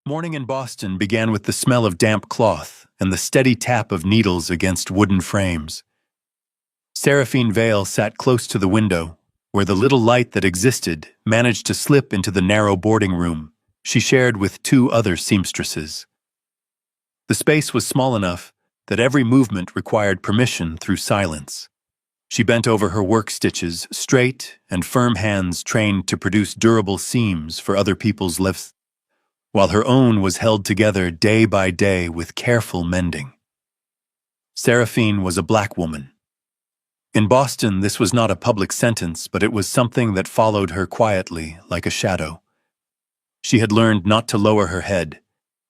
Morning in Boston began with the smell of damp cloth and the steady tap of needles against wooden frames. Seraphine Vale sat close to the window, where the little light that existed managed to slip into the narrow boarding room she shared with two other seamstresses. The space was small enough that every movement required permission through silence. She bent over her work stitches, straight and firm hands trained to produce durable seams for other people's lives, while her own was held together day by day with careful mending. Seraphine was a black woman. In Boston, this was not a public sentence, but it was something that followed her quietly, like a shadow. She had learned not to lower her head,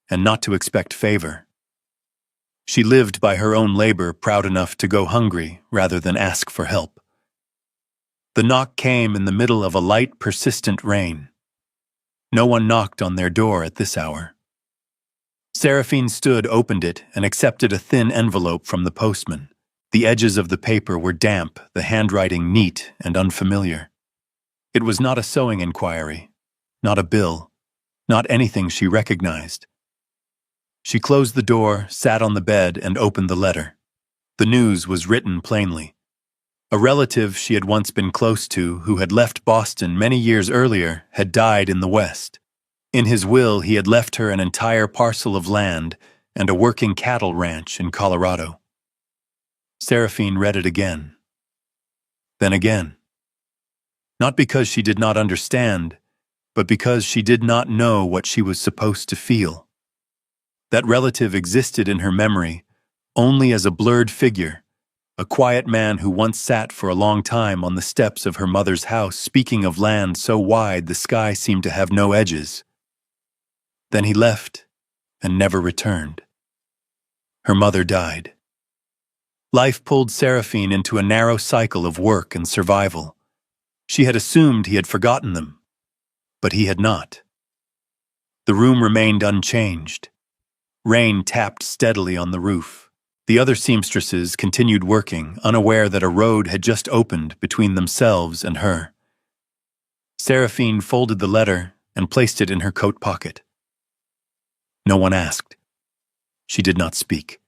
and not to expect favor. She lived by her own labor, proud enough to go hungry rather than ask for help. The knock came in the middle of a light, persistent rain. No one knocked on their door at this hour. Seraphine stood, opened it, and accepted a thin envelope from the postman. The edges of the paper were damp, the handwriting neat and unfamiliar. It was not a sewing inquiry, not a bill, not anything she recognized. She closed the door, sat on the bed, and opened the letter. The news was written plainly. A relative she had once been close to, who had left Boston many years earlier, had died in the West. In his will, he had left her an entire parcel of land and a working cattle ranch in Colorado. Seraphine read it again. Then again. Not because she did not understand, but because she did not know what she was supposed to feel. That relative existed in her memory only as a blurred figure, a quiet man who once sat for a long time on the steps of her mother's house, speaking of land so wide the sky seemed to have no edges. Then he left and never returned. Her mother died. Life pulled Seraphine into a narrow cycle of work and survival. She had assumed he had forgotten them, but he had not. The room remained unchanged. Rain tapped steadily on the roof. The other seamstresses continued working, unaware that a road had just opened between themselves and her. Seraphine folded the letter and placed it in her coat pocket. No one asked. She did not speak.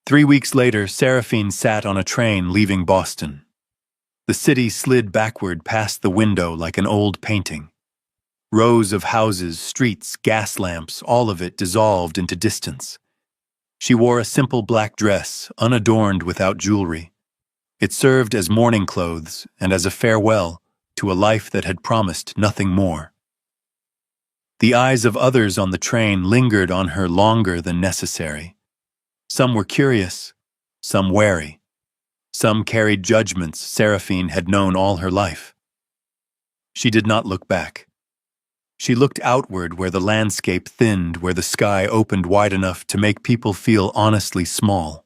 3 weeks later, Seraphine sat on a train leaving Boston. The city slid backward past the window like an old painting. Rows of houses, streets, gas lamps, all of it dissolved into distance. She wore a simple black dress, unadorned without jewelry. It served as mourning clothes and as a farewell to a life that had promised nothing more. The eyes of others on the train lingered on her longer than necessary. Some were curious, some wary. Some carried judgments Seraphine had known all her life. She did not look back. She looked outward where the landscape thinned, where the sky opened wide enough to make people feel honestly small.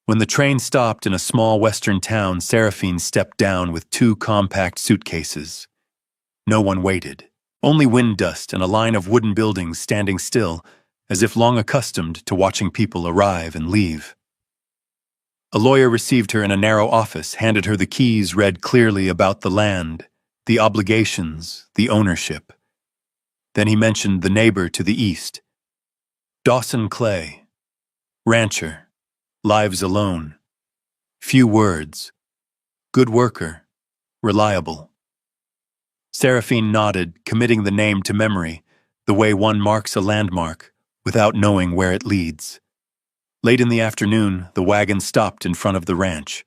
When the train stopped in a small western town, Seraphine stepped down with 2 compact suitcases. No one waited. Only wind dust and a line of wooden buildings standing still, as if long accustomed to watching people arrive and leave. A lawyer received her in a narrow office, handed her the keys, read clearly about the land, the obligations, the ownership. Then he mentioned the neighbor to the east. Dawson Clay, rancher, lives alone, few words, good worker, reliable. Seraphine nodded, committing the name to memory, the way one marks a landmark, without knowing where it leads. Late in the afternoon, the wagon stopped in front of the ranch.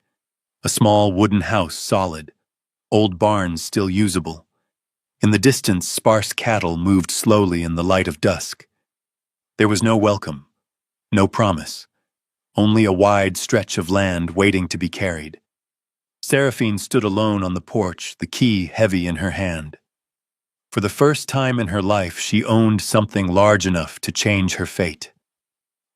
A small wooden house, solid. Old barns still usable. In the distance, sparse cattle moved slowly in the light of dusk. There was no welcome, no promise, only a wide stretch of land waiting to be carried. Seraphine stood alone on the porch, the key heavy in her hand. For the first time in her life, she owned something large enough to change her fate.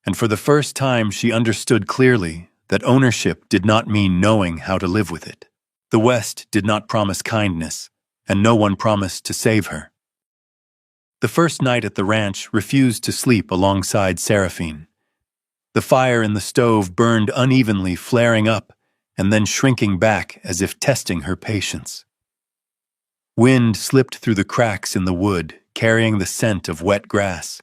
And for the first time, she understood clearly that ownership did not mean knowing how to live with it. The West did not promise kindness, and no one promised to save her. The first night at the ranch refused to sleep alongside Seraphine. The fire in the stove burned unevenly, flaring up and then shrinking back as if testing her patience. Wind slipped through the cracks in the wood, carrying the scent of wet grass,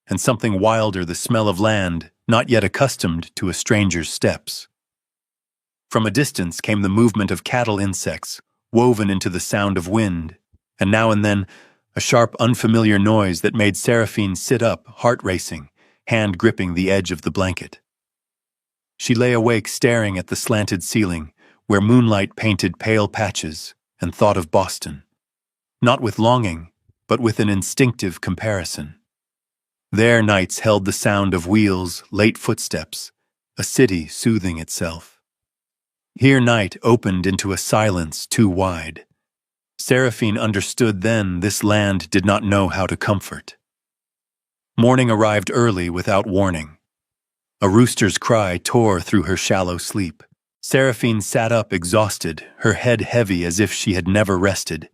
and something wilder, the smell of land, not yet accustomed to a stranger's steps. From a distance came the movement of cattle insects, woven into the sound of wind, and now and then a sharp, unfamiliar noise that made Seraphine sit up, heart racing, hand gripping the edge of the blanket. She lay awake staring at the slanted ceiling, where moonlight painted pale patches, and thought of Boston. Not with longing, but with an instinctive comparison. There nights held the sound of wheels, late footsteps, a city soothing itself. Here night opened into a silence too wide. Seraphine understood then this land did not know how to comfort. Morning arrived early without warning. A rooster's cry tore through her shallow sleep. Seraphine sat up exhausted, her head heavy as if she had never rested.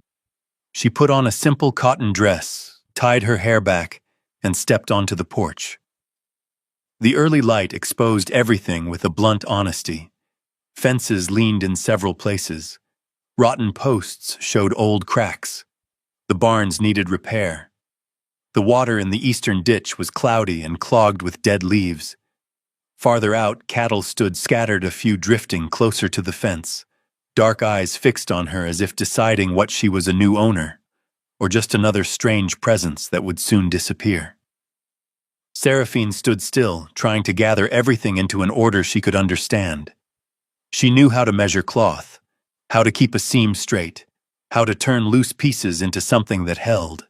She put on a simple cotton dress, tied her hair back, and stepped onto the porch. The early light exposed everything with a blunt honesty. Fences leaned in several places. Rotten posts showed old cracks. The barns needed repair. The water in the eastern ditch was cloudy and clogged with dead leaves. Farther out, cattle stood scattered, a few drifting closer to the fence, dark eyes fixed on her as if deciding what she was, a new owner, or just another strange presence that would soon disappear. Seraphine stood still, trying to gather everything into an order she could understand. She knew how to measure cloth, how to keep a seam straight, how to turn loose pieces into something that held.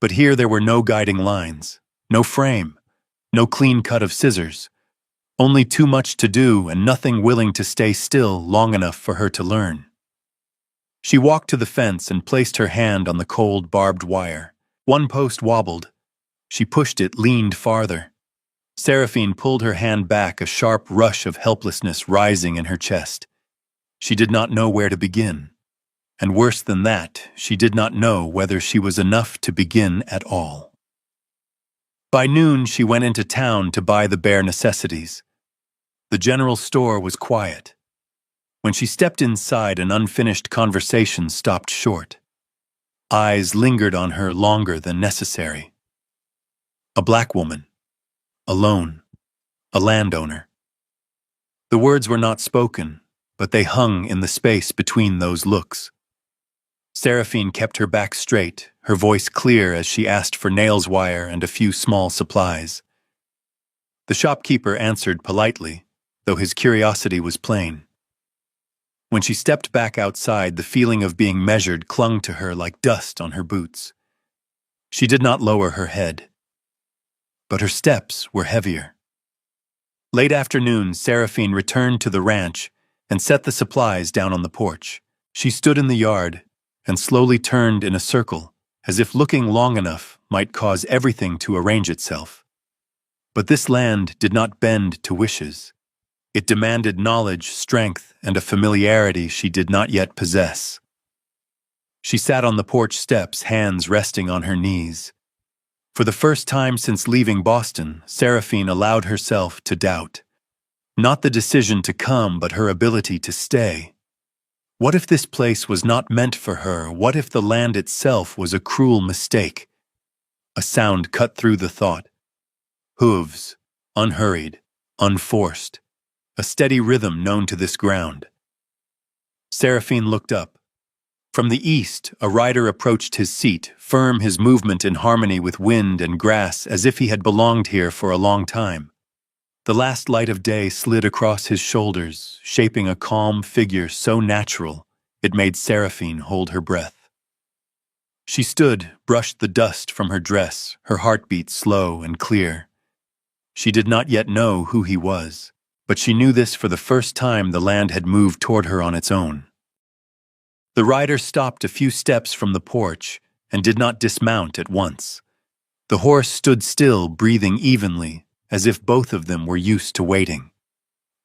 But here there were no guiding lines, no frame, no clean cut of scissors, only too much to do and nothing willing to stay still long enough for her to learn. She walked to the fence and placed her hand on the cold barbed wire. One post wobbled. She pushed it, leaned farther. Seraphine pulled her hand back, a sharp rush of helplessness rising in her chest. She did not know where to begin. And worse than that, she did not know whether she was enough to begin at all. By noon, she went into town to buy the bare necessities. The general store was quiet. When she stepped inside, an unfinished conversation stopped short. Eyes lingered on her longer than necessary. A black woman. Alone. A landowner. The words were not spoken, but they hung in the space between those looks. Seraphine kept her back straight, her voice clear as she asked for nails wire and a few small supplies. The shopkeeper answered politely, though his curiosity was plain. When she stepped back outside, the feeling of being measured clung to her like dust on her boots. She did not lower her head, but her steps were heavier. Late afternoon, Seraphine returned to the ranch and set the supplies down on the porch. She stood in the yard and slowly turned in a circle, as if looking long enough might cause everything to arrange itself. But this land did not bend to wishes. It demanded knowledge, strength, and a familiarity she did not yet possess. She sat on the porch steps, hands resting on her knees. For the first time since leaving Boston, Seraphine allowed herself to doubt. Not the decision to come, but her ability to stay. What if this place was not meant for her? What if the land itself was a cruel mistake? A sound cut through the thought. Hooves, unhurried, unforced. A steady rhythm known to this ground. Seraphine looked up. From the east, a rider approached his seat, firm, his movement in harmony with wind and grass, as if he had belonged here for a long time. The last light of day slid across his shoulders, shaping a calm figure so natural it made Seraphine hold her breath. She stood, brushed the dust from her dress, her heartbeat slow and clear. She did not yet know who he was, but she knew this for the first time the land had moved toward her on its own. The rider stopped a few steps from the porch and did not dismount at once. The horse stood still, breathing evenly, as if both of them were used to waiting.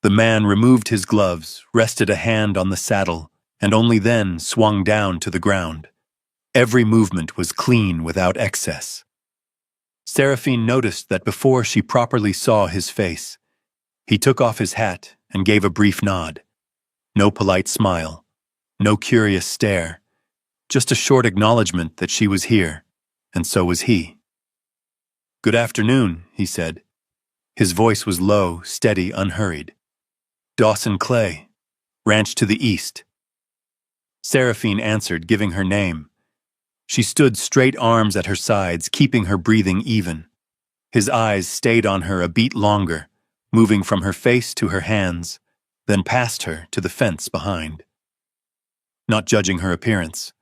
The man removed his gloves, rested a hand on the saddle, and only then swung down to the ground. Every movement was clean without excess. Seraphine noticed that before she properly saw his face, he took off his hat and gave a brief nod. No polite smile, no curious stare, just a short acknowledgement that she was here, and so was he. "Good afternoon," he said. His voice was low, steady, unhurried. "Dawson Clay, ranch to the east." Seraphine answered, giving her name. She stood straight, arms at her sides, keeping her breathing even. His eyes stayed on her a beat longer, moving from her face to her hands, then past her to the fence behind. Not judging her appearance,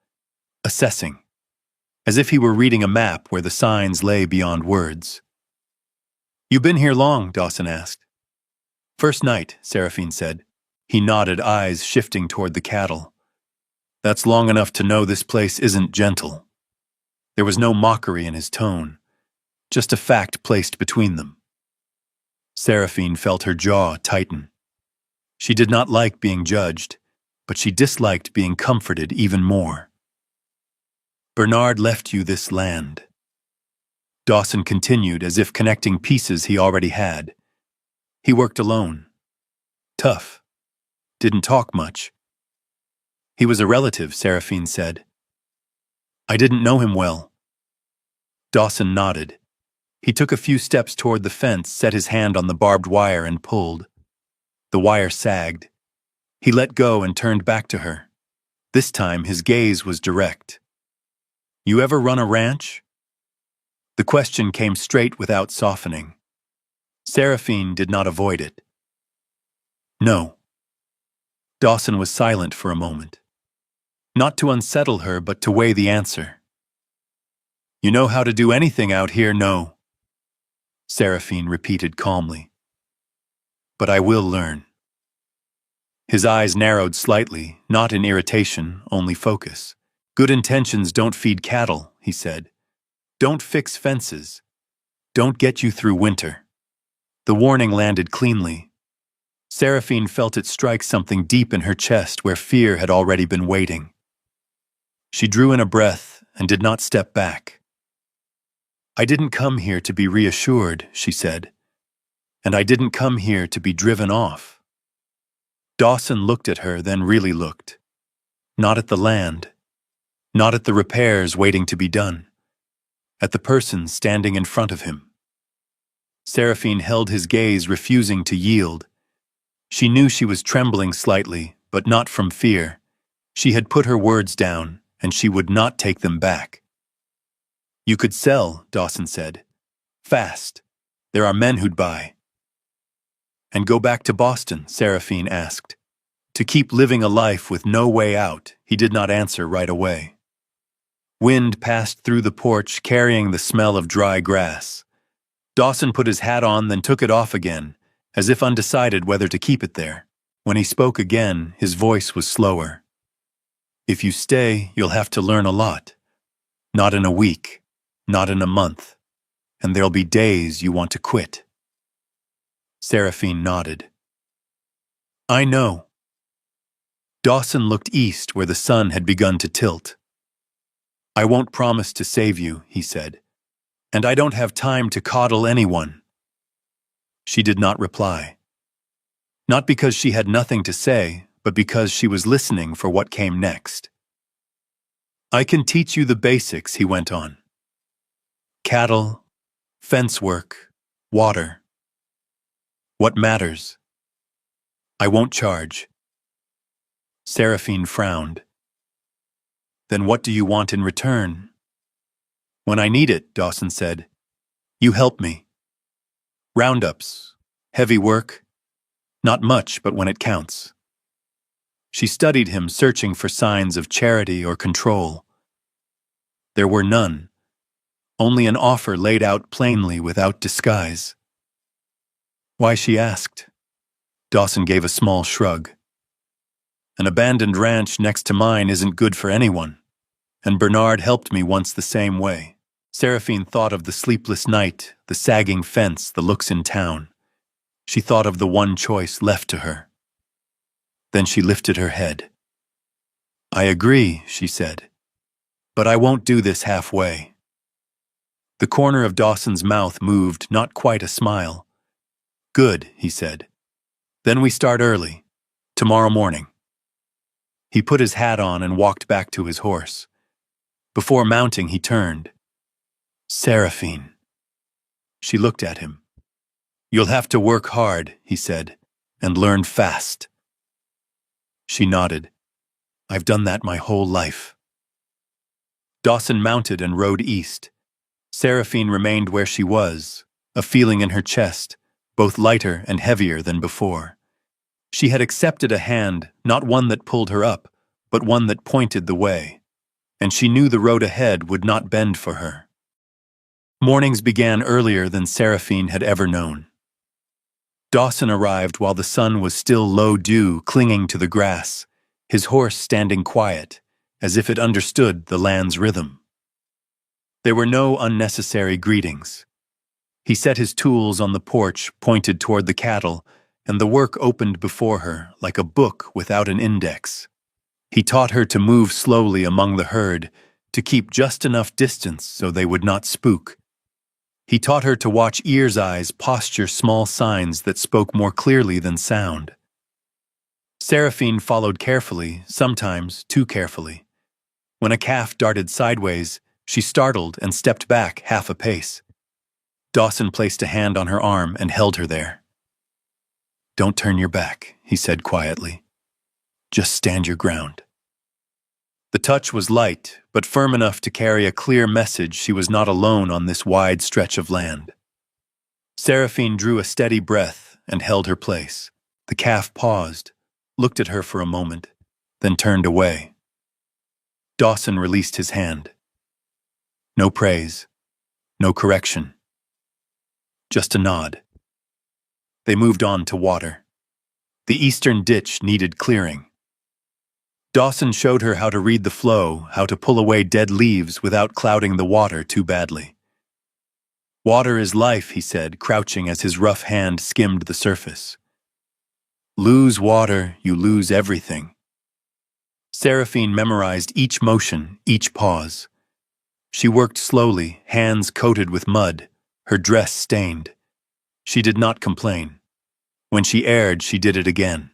assessing, as if he were reading a map where the signs lay beyond words. "You been here long?" Dawson asked. "First night," Seraphine said. He nodded, eyes shifting toward the cattle. "That's long enough to know this place isn't gentle." There was no mockery in his tone, just a fact placed between them. Seraphine felt her jaw tighten. She did not like being judged, but she disliked being comforted even more. "Bernard left you this land." Dawson continued, as if connecting pieces he already had. "He worked alone. Tough. Didn't talk much." "He was a relative," Seraphine said. "I didn't know him well." Dawson nodded. He took a few steps toward the fence, set his hand on the barbed wire and pulled. The wire sagged. He let go and turned back to her. This time his gaze was direct. "You ever run a ranch?" The question came straight without softening. Seraphine did not avoid it. "No." Dawson was silent for a moment. Not to unsettle her, but to weigh the answer. "You know how to do anything out here, no?" Seraphine repeated calmly. "But I will learn." His eyes narrowed slightly, not in irritation, only focus. "Good intentions don't feed cattle," he said. "Don't fix fences. Don't get you through winter." The warning landed cleanly. Seraphine felt it strike something deep in her chest where fear had already been waiting. She drew in a breath and did not step back. "I didn't come here to be reassured," she said. "And I didn't come here to be driven off." Dawson looked at her, then really looked. Not at the land. Not at the repairs waiting to be done. At the person standing in front of him. Seraphine held his gaze, refusing to yield. She knew she was trembling slightly, but not from fear. She had put her words down, and she would not take them back. "You could sell," Dawson said. "Fast. There are men who'd buy." "And go back to Boston?" Seraphine asked. To keep living a life with no way out, he did not answer right away. Wind passed through the porch, carrying the smell of dry grass. Dawson put his hat on, then took it off again, as if undecided whether to keep it there. When he spoke again, his voice was slower. "If you stay, you'll have to learn a lot. Not in a week, not in a month, and there'll be days you want to quit." Seraphine nodded. "I know." Dawson looked east where the sun had begun to tilt. "I won't promise to save you," he said. "And I don't have time to coddle anyone." She did not reply. Not because she had nothing to say, but because she was listening for what came next. "I can teach you the basics," he went on. "Cattle, fence work, water. What matters. I won't charge." Seraphine frowned. "Then what do you want in return?" "When I need it," Dawson said. "You help me. Roundups, heavy work, not much, but when it counts." She studied him, searching for signs of charity or control. There were none, only an offer laid out plainly without disguise. Why, she asked. Dawson gave a small shrug. "An abandoned ranch next to mine isn't good for anyone, and Bernard helped me once the same way." Seraphine thought of the sleepless night, the sagging fence, the looks in town. She thought of the one choice left to her. Then she lifted her head. "I agree," she said, "but I won't do this halfway." The corner of Dawson's mouth moved, not quite a smile. "Good," he said. "Then we start early, tomorrow morning." He put his hat on and walked back to his horse. Before mounting, he turned. Seraphine. She looked at him. You'll have to work hard, he said, and learn fast. She nodded. I've done that my whole life. Dawson mounted and rode east. Seraphine remained where she was, a feeling in her chest, both lighter and heavier than before. She had accepted a hand, not one that pulled her up, but one that pointed the way, and she knew the road ahead would not bend for her. Mornings began earlier than Seraphine had ever known. Dawson arrived while the sun was still low dew clinging to the grass, his horse standing quiet, as if it understood the land's rhythm. There were no unnecessary greetings. He set his tools on the porch pointed toward the cattle, and the work opened before her like a book without an index. He taught her to move slowly among the herd, to keep just enough distance so they would not spook. He taught her to watch ears' eyes posture small signs that spoke more clearly than sound. Seraphine followed carefully, sometimes too carefully. When a calf darted sideways, she startled and stepped back half a pace. Dawson placed a hand on her arm and held her there. Don't turn your back, he said quietly. Just stand your ground. The touch was light, but firm enough to carry a clear message she was not alone on this wide stretch of land. Seraphine drew a steady breath and held her place. The calf paused, looked at her for a moment, then turned away. Dawson released his hand. No praise, no correction. Just a nod. They moved on to water. The eastern ditch needed clearing. Dawson showed her how to read the flow, how to pull away dead leaves without clouding the water too badly. Water is life, he said, crouching as his rough hand skimmed the surface. Lose water, you lose everything. Seraphine memorized each motion, each pause. She worked slowly, hands coated with mud, her dress stained. She did not complain. When she erred, she did it again.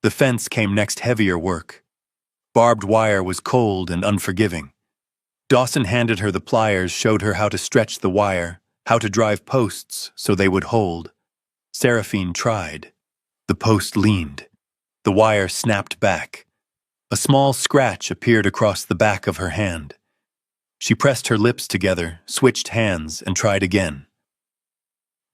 The fence came next, heavier work. Barbed wire was cold and unforgiving. Dawson handed her the pliers, showed her how to stretch the wire, how to drive posts so they would hold. Seraphine tried. The post leaned. The wire snapped back. A small scratch appeared across the back of her hand. She pressed her lips together, switched hands, and tried again.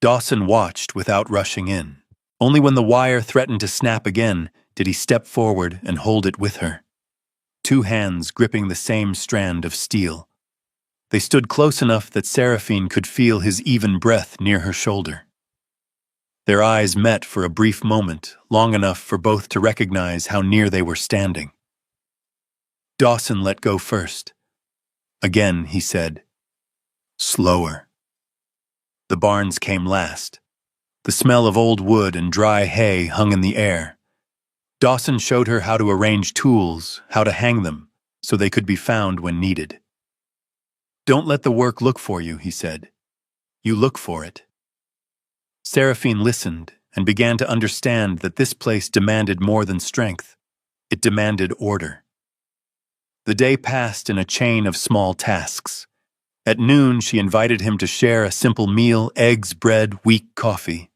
Dawson watched without rushing in. Only when the wire threatened to snap again did he step forward and hold it with her. Two hands gripping the same strand of steel. They stood close enough that Seraphine could feel his even breath near her shoulder. Their eyes met for a brief moment, long enough for both to recognize how near they were standing. Dawson let go first. Again, he said, slower. The barns came last. The smell of old wood and dry hay hung in the air. Dawson showed her how to arrange tools, how to hang them, so they could be found when needed. Don't let the work look for you, he said. You look for it. Seraphine listened and began to understand that this place demanded more than strength. It demanded order. The day passed in a chain of small tasks. At noon, she invited him to share a simple meal, eggs, bread, weak coffee.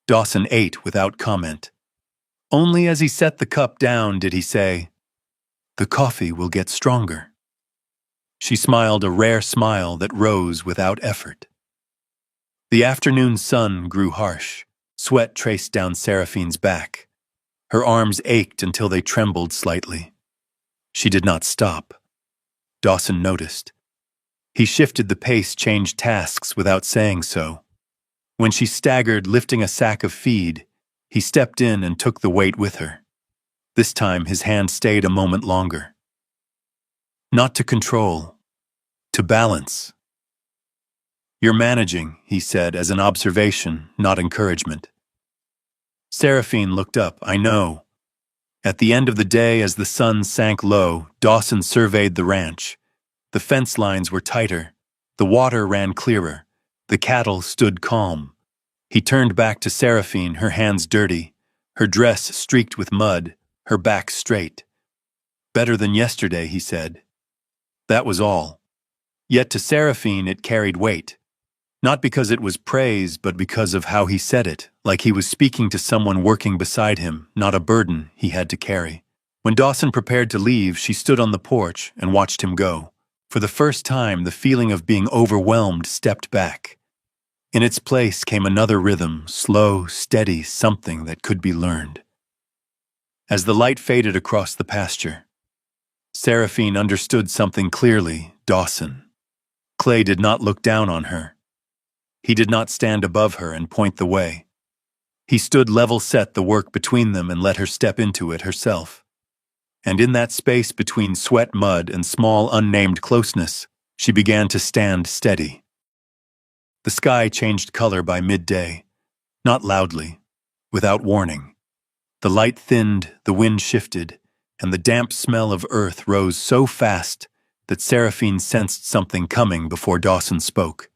Dawson ate without comment. Only as he set the cup down did he say, "The coffee will get stronger." She smiled a rare smile that rose without effort. The afternoon sun grew harsh. Sweat traced down Seraphine's back. Her arms ached until they trembled slightly. She did not stop. Dawson noticed. He shifted the pace, changed tasks without saying so. When she staggered, lifting a sack of feed, he stepped in and took the weight with her. This time, his hand stayed a moment longer. Not to control, to balance. You're managing, he said as an observation, not encouragement. Seraphine looked up. I know. At the end of the day, as the sun sank low, Dawson surveyed the ranch. The fence lines were tighter. The water ran clearer. The cattle stood calm. He turned back to Seraphine, her hands dirty, her dress streaked with mud, her back straight. Better than yesterday, he said. That was all. Yet to Seraphine it carried weight. Not because it was praise, but because of how he said it, like he was speaking to someone working beside him, not a burden he had to carry. When Dawson prepared to leave, she stood on the porch and watched him go. For the first time, the feeling of being overwhelmed stepped back. In its place came another rhythm, slow, steady, something that could be learned. As the light faded across the pasture, Seraphine understood something clearly: Dawson. Clay did not look down on her. He did not stand above her and point the way. He stood level-set the work between them and let her step into it herself. And in that space between sweat, mud, and small unnamed closeness, she began to stand steady. The sky changed color by midday, not loudly, without warning. The light thinned, the wind shifted, and the damp smell of earth rose so fast that Seraphine sensed something coming before Dawson spoke.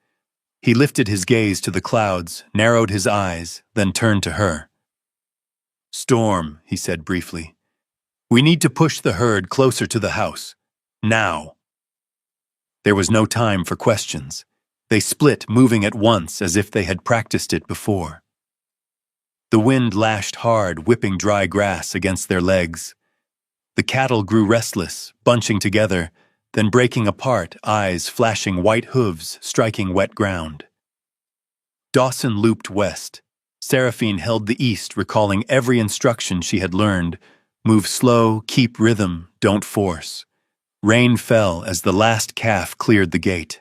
He lifted his gaze to the clouds, narrowed his eyes, then turned to her. "Storm," he said briefly. "We need to push the herd closer to the house. Now." There was no time for questions. They split, moving at once as if they had practiced it before. The wind lashed hard, whipping dry grass against their legs. The cattle grew restless, bunching together, then breaking apart, eyes flashing white hooves striking wet ground. Dawson looped west. Seraphine held the east, recalling every instruction she had learned. Move slow, keep rhythm, don't force. Rain fell as the last calf cleared the gate.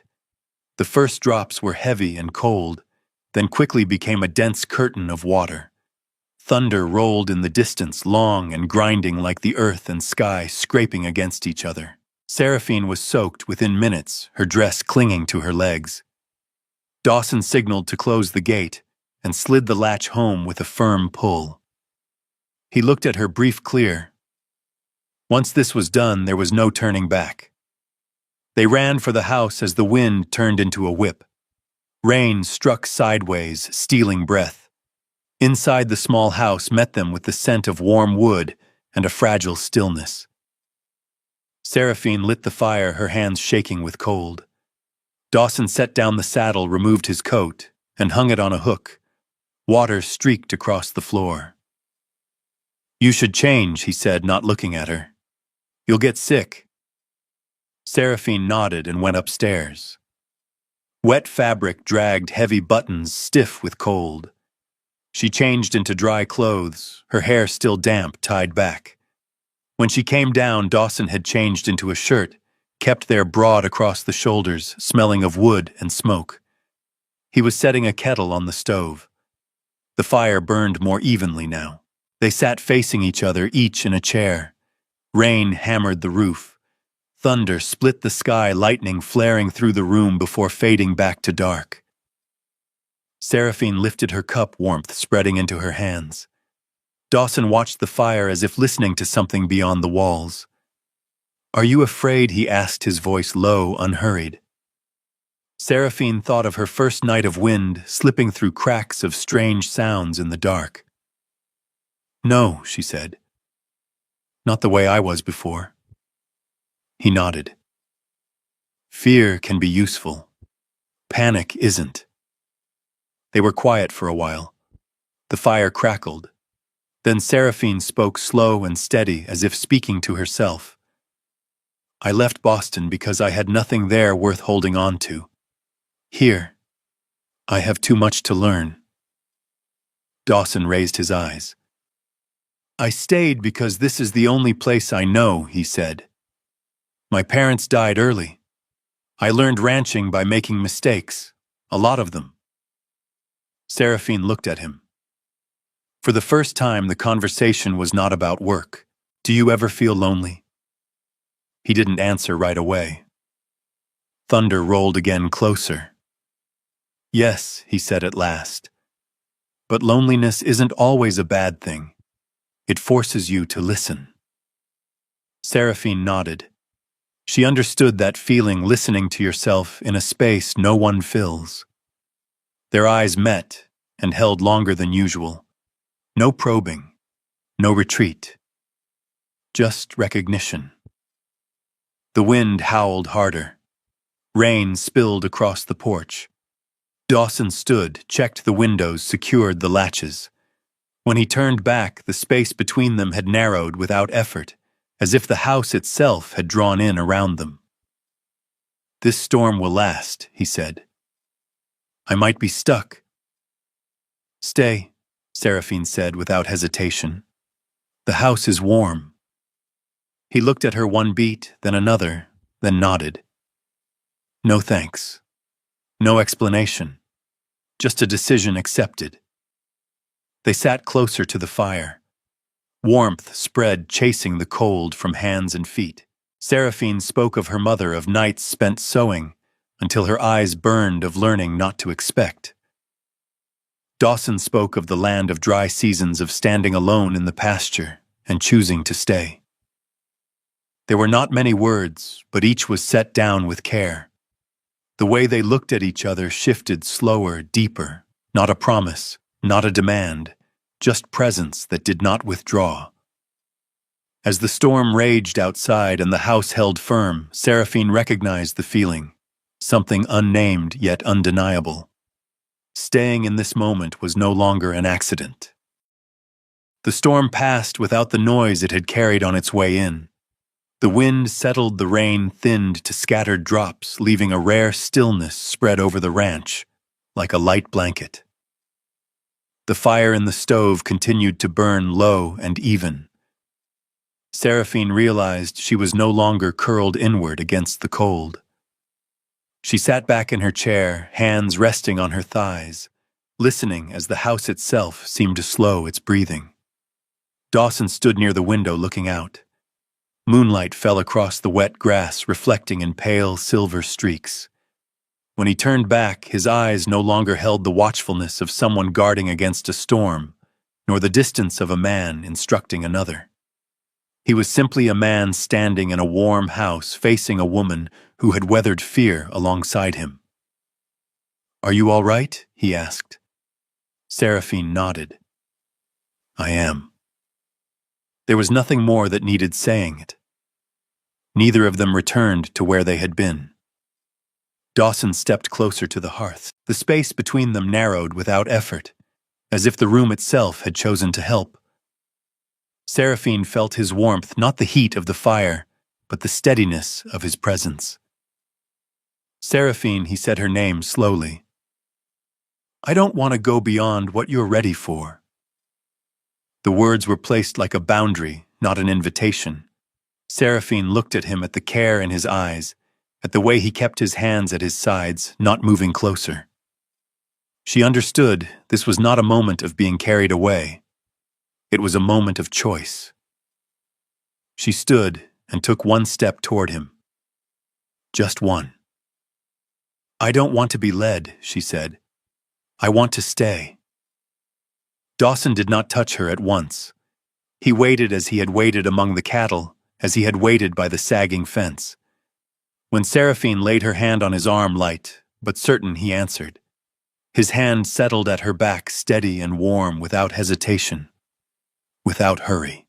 The first drops were heavy and cold, then quickly became a dense curtain of water. Thunder rolled in the distance, long and grinding like the earth and sky scraping against each other. Seraphine was soaked within minutes, her dress clinging to her legs. Dawson signaled to close the gate and slid the latch home with a firm pull. He looked at her brief clear. Once this was done, there was no turning back. They ran for the house as the wind turned into a whip. Rain struck sideways, stealing breath. Inside the small house met them with the scent of warm wood and a fragile stillness. Seraphine lit the fire, her hands shaking with cold. Dawson set down the saddle, removed his coat, and hung it on a hook. Water streaked across the floor. "You should change," he said, not looking at her. "You'll get sick." Seraphine nodded and went upstairs. Wet fabric dragged heavy buttons, stiff with cold. She changed into dry clothes, her hair still damp, tied back. When she came down, Dawson had changed into a shirt, kept there broad across the shoulders, smelling of wood and smoke. He was setting a kettle on the stove. The fire burned more evenly now. They sat facing each other, each in a chair. Rain hammered the roof. Thunder split the sky, lightning flaring through the room before fading back to dark. Seraphine lifted her cup, warmth spreading into her hands. Dawson watched the fire as if listening to something beyond the walls. "Are you afraid?" he asked, his voice low, unhurried. Seraphine thought of her first night of wind, slipping through cracks of strange sounds in the dark. "No," she said. "Not the way I was before." He nodded. "Fear can be useful. Panic isn't." They were quiet for a while. The fire crackled. Then Seraphine spoke slow and steady, as if speaking to herself. "I left Boston because I had nothing there worth holding on to. Here, I have too much to learn." Dawson raised his eyes. "I stayed because this is the only place I know," he said. "My parents died early. I learned ranching by making mistakes, a lot of them." Seraphine looked at him. For the first time, the conversation was not about work. "Do you ever feel lonely?" He didn't answer right away. Thunder rolled again closer. "Yes," he said at last. "But loneliness isn't always a bad thing. It forces you to listen." Seraphine nodded. She understood that feeling, listening to yourself in a space no one fills. Their eyes met and held longer than usual. No probing, no retreat. Just recognition. The wind howled harder. Rain spilled across the porch. Dawson stood, checked the windows, secured the latches. When he turned back, the space between them had narrowed without effort, as if the house itself had drawn in around them. "This storm will last," he said. "I might be stuck." "Stay," Seraphine said without hesitation. "The house is warm." He looked at her one beat, then another, then nodded. "No thanks. No explanation. Just a decision accepted." They sat closer to the fire. Warmth spread, chasing the cold from hands and feet. Seraphine spoke of her mother, of nights spent sewing, until her eyes burned, of learning not to expect. Dawson spoke of the land of dry seasons, of standing alone in the pasture and choosing to stay. There were not many words, but each was set down with care. The way they looked at each other shifted slower, deeper, not a promise, not a demand, just presence that did not withdraw. As the storm raged outside and the house held firm, Seraphine recognized the feeling, something unnamed yet undeniable. Staying in this moment was no longer an accident. The storm passed without the noise it had carried on its way in. The wind settled, the rain thinned to scattered drops, leaving a rare stillness spread over the ranch, like a light blanket. The fire in the stove continued to burn low and even. Seraphine realized she was no longer curled inward against the cold. She sat back in her chair, hands resting on her thighs, listening as the house itself seemed to slow its breathing. Dawson stood near the window looking out. Moonlight fell across the wet grass, reflecting in pale silver streaks. When he turned back, his eyes no longer held the watchfulness of someone guarding against a storm, nor the distance of a man instructing another. He was simply a man standing in a warm house facing a woman who had weathered fear alongside him. "Are you all right?" he asked. Seraphine nodded. "I am." There was nothing more that needed saying it. Neither of them returned to where they had been. Dawson stepped closer to the hearth. The space between them narrowed without effort, as if the room itself had chosen to help. Seraphine felt his warmth, not the heat of the fire, but the steadiness of his presence. "Seraphine," he said her name slowly. "I don't want to go beyond what you're ready for." The words were placed like a boundary, not an invitation. Seraphine looked at him, at the care in his eyes, at the way he kept his hands at his sides, not moving closer. She understood this was not a moment of being carried away. It was a moment of choice. She stood and took one step toward him. Just one. "I don't want to be led," she said. "I want to stay." Dawson did not touch her at once. He waited as he had waited among the cattle, as he had waited by the sagging fence. When Seraphine laid her hand on his arm, light, but certain, he answered. His hand settled at her back, steady and warm, without hesitation, without hurry.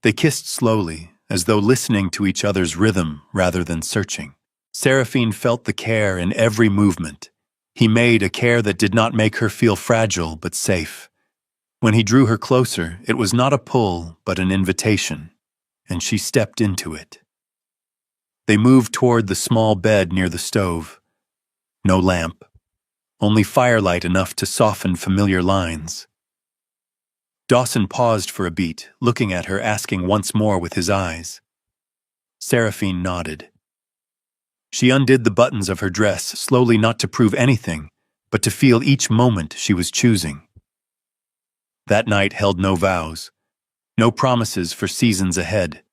They kissed slowly, as though listening to each other's rhythm rather than searching. Seraphine felt the care in every movement. He made a care that did not make her feel fragile but safe. When he drew her closer, it was not a pull but an invitation, and she stepped into it. They moved toward the small bed near the stove. No lamp, only firelight enough to soften familiar lines. Dawson paused for a beat, looking at her, asking once more with his eyes. Seraphine nodded. She undid the buttons of her dress, slowly, not to prove anything, but to feel each moment she was choosing. That night held no vows, no promises for seasons ahead.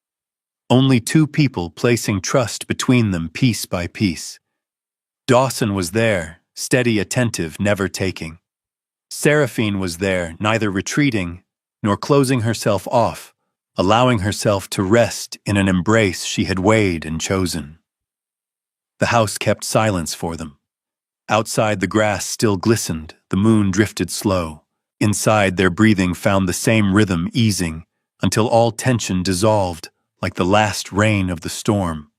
Only two people placing trust between them piece by piece. Dawson was there, steady, attentive, never taking. Seraphine was there, neither retreating nor closing herself off, allowing herself to rest in an embrace she had weighed and chosen. The house kept silence for them. Outside, the grass still glistened, the moon drifted slow. Inside, their breathing found the same rhythm, easing, until all tension dissolved, like the last rain of the storm.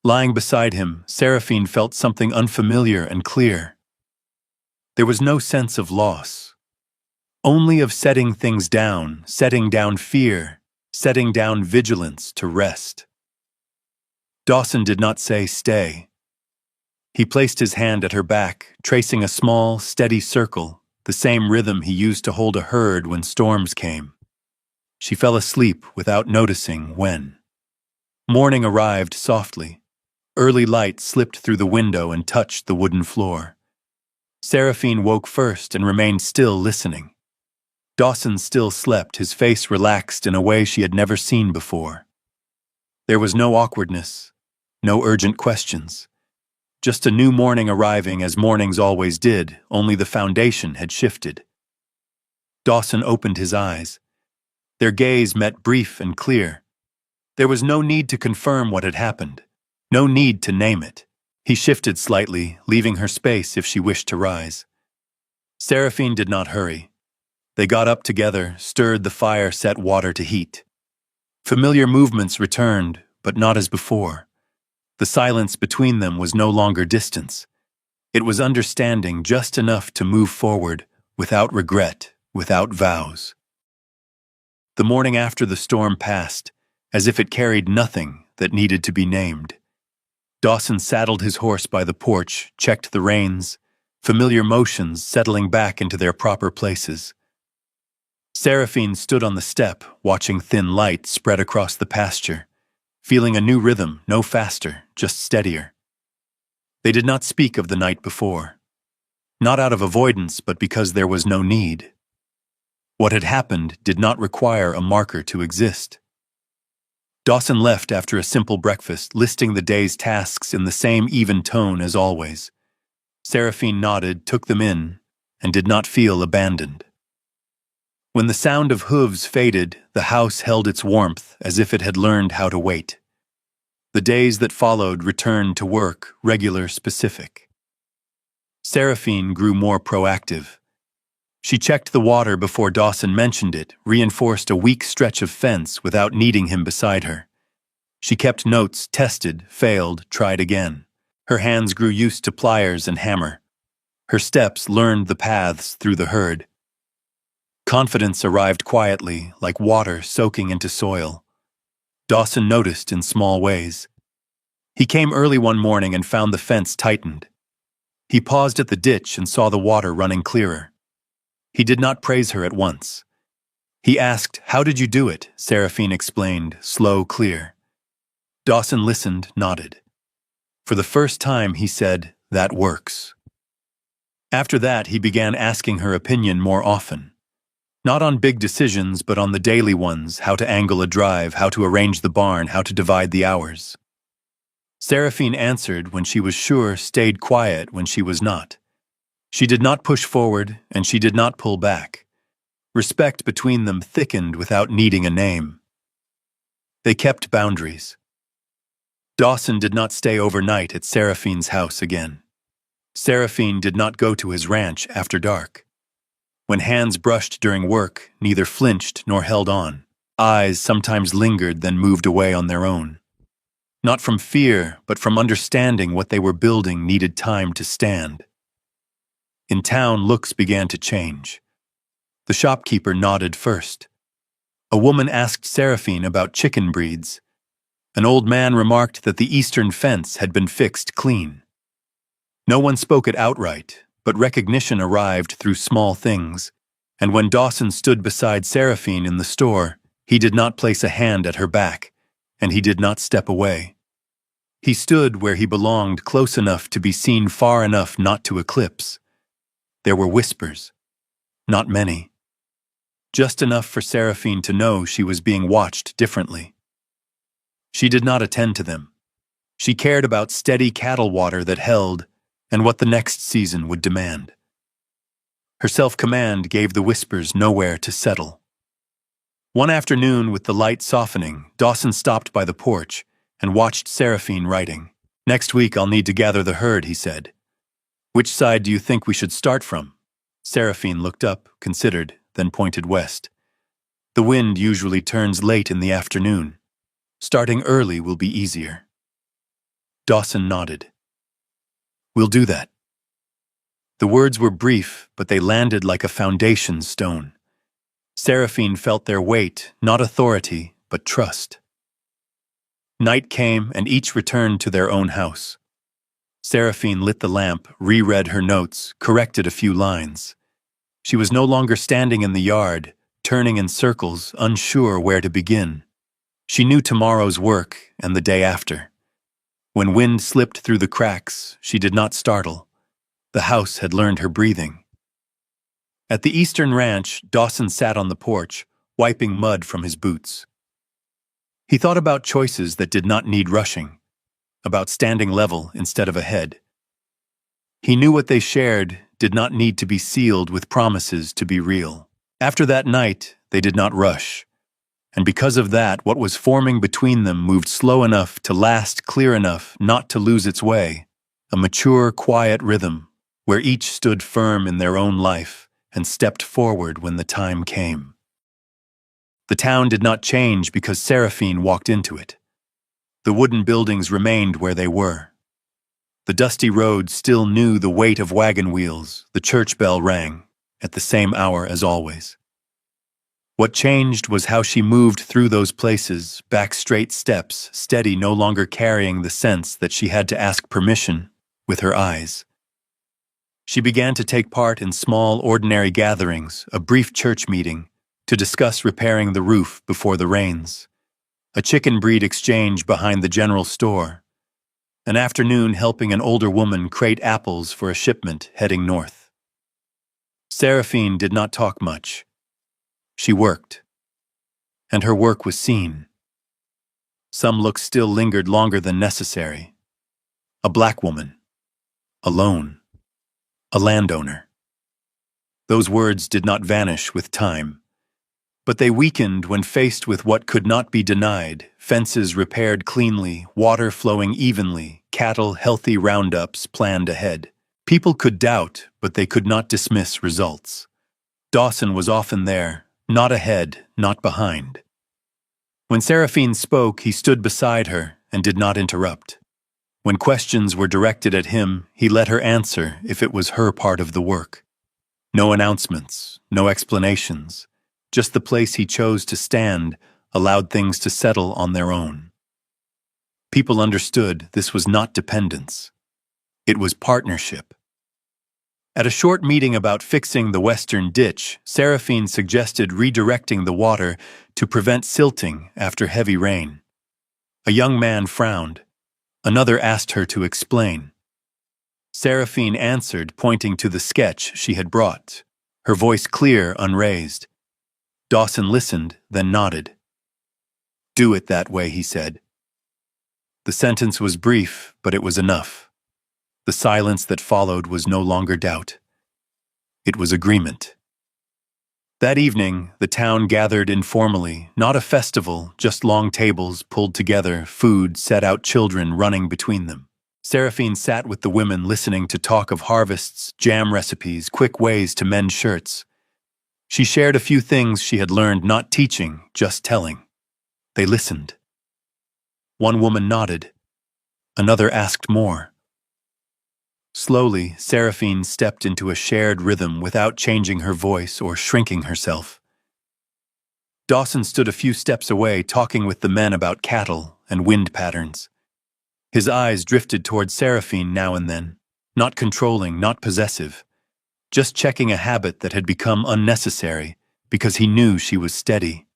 Lying beside him, Seraphine felt something unfamiliar and clear. There was no sense of loss, only of setting things down, setting down fear, setting down vigilance to rest. Dawson did not say stay. He placed his hand at her back, tracing a small, steady circle, the same rhythm he used to hold a herd when storms came. She fell asleep without noticing when. Morning arrived softly. Early light slipped through the window and touched the wooden floor. Seraphine woke first and remained still listening. Dawson still slept, his face relaxed in a way she had never seen before. There was no awkwardness, no urgent questions. Just a new morning arriving as mornings always did, only the foundation had shifted. Dawson opened his eyes. Their gaze met brief and clear. There was no need to confirm what had happened, no need to name it. He shifted slightly, leaving her space if she wished to rise. Seraphine did not hurry. They got up together, stirred the fire, set water to heat. Familiar movements returned, but not as before. The silence between them was no longer distance. It was understanding, just enough to move forward, without regret, without vows. The morning after the storm passed, as if it carried nothing that needed to be named. Dawson saddled his horse by the porch, checked the reins, familiar motions settling back into their proper places. Seraphine stood on the step, watching thin light spread across the pasture, feeling a new rhythm, no faster, just steadier. They did not speak of the night before. Not out of avoidance, but because there was no need. What had happened did not require a marker to exist. Dawson left after a simple breakfast, listing the day's tasks in the same even tone as always. Seraphine nodded, took them in, and did not feel abandoned. When the sound of hooves faded, the house held its warmth as if it had learned how to wait. The days that followed returned to work, regular, specific. Seraphine grew more proactive. She checked the water before Dawson mentioned it, reinforced a weak stretch of fence without needing him beside her. She kept notes, tested, failed, tried again. Her hands grew used to pliers and hammer. Her steps learned the paths through the herd. Confidence arrived quietly, like water soaking into soil. Dawson noticed in small ways. He came early one morning and found the fence tightened. He paused at the ditch and saw the water running clearer. He did not praise her at once. He asked, "How did you do it?" Seraphine explained, slow, clear. Dawson listened, nodded. For the first time, he said, "That works." After that, he began asking her opinion more often. Not on big decisions, but on the daily ones, how to angle a drive, how to arrange the barn, how to divide the hours. Seraphine answered when she was sure, stayed quiet when she was not. She did not push forward, and she did not pull back. Respect between them thickened without needing a name. They kept boundaries. Dawson did not stay overnight at Seraphine's house again. Seraphine did not go to his ranch after dark. When hands brushed during work, neither flinched nor held on. Eyes sometimes lingered, then moved away on their own. Not from fear, but from understanding what they were building needed time to stand. In town, looks began to change. The shopkeeper nodded first. A woman asked Seraphine about chicken breeds. An old man remarked that the eastern fence had been fixed clean. No one spoke it outright, but recognition arrived through small things, and when Dawson stood beside Seraphine in the store, he did not place a hand at her back, and he did not step away. He stood where he belonged, close enough to be seen, far enough not to eclipse. There were whispers. Not many. Just enough for Seraphine to know she was being watched differently. She did not attend to them. She cared about steady cattle water that held, and what the next season would demand. Her self-command gave the whispers nowhere to settle. One afternoon, with the light softening, Dawson stopped by the porch and watched Seraphine writing. "Next week I'll need to gather the herd," he said. "Which side do you think we should start from?" Seraphine looked up, considered, then pointed west. "The wind usually turns late in the afternoon. Starting early will be easier." Dawson nodded. We'll do that. The words were brief, but they landed like a foundation stone. Seraphine felt their weight, not authority, but trust. Night came, and each returned to their own house. Seraphine lit the lamp, reread her notes, corrected a few lines. She was no longer standing in the yard, turning in circles, unsure where to begin. She knew tomorrow's work and the day after. When wind slipped through the cracks, she did not startle. The house had learned her breathing. At the eastern ranch, Dawson sat on the porch, wiping mud from his boots. He thought about choices that did not need rushing, about standing level instead of ahead. He knew what they shared did not need to be sealed with promises to be real. After that night, they did not rush. And because of that, what was forming between them moved slow enough to last clear enough not to lose its way, a mature, quiet rhythm where each stood firm in their own life and stepped forward when the time came. The town did not change because Seraphine walked into it. The wooden buildings remained where they were. The dusty road still knew the weight of wagon wheels, the church bell rang, at the same hour as always. What changed was how she moved through those places, back straight steps, steady, no longer carrying the sense that she had to ask permission with her eyes. She began to take part in small, ordinary gatherings, a brief church meeting, to discuss repairing the roof before the rains, a chicken breed exchange behind the general store, an afternoon helping an older woman crate apples for a shipment heading north. Seraphine did not talk much. She worked, and her work was seen. Some looks still lingered longer than necessary. A black woman, alone, a landowner. Those words did not vanish with time, but they weakened when faced with what could not be denied: fences repaired cleanly, water flowing evenly, cattle healthy roundups planned ahead. People could doubt, but they could not dismiss results. Dawson was often there, not ahead, not behind. When Seraphine spoke, he stood beside her and did not interrupt. When questions were directed at him, he let her answer if it was her part of the work. No announcements, no explanations. Just the place he chose to stand allowed things to settle on their own. People understood this was not dependence. It was partnership. At a short meeting about fixing the western ditch, Seraphine suggested redirecting the water to prevent silting after heavy rain. A young man frowned. Another asked her to explain. Seraphine answered, pointing to the sketch she had brought, her voice clear, unraised. Dawson listened, then nodded. "Do it that way," he said. The sentence was brief, but it was enough. The silence that followed was no longer doubt. It was agreement. That evening, the town gathered informally, not a festival, just long tables pulled together, food set out, children running between them. Seraphine sat with the women listening to talk of harvests, jam recipes, quick ways to mend shirts. She shared a few things she had learned, not teaching, just telling. They listened. One woman nodded. Another asked more. Slowly, Seraphine stepped into a shared rhythm without changing her voice or shrinking herself. Dawson stood a few steps away, talking with the men about cattle and wind patterns. His eyes drifted toward Seraphine now and then, not controlling, not possessive, just checking a habit that had become unnecessary because he knew she was steady.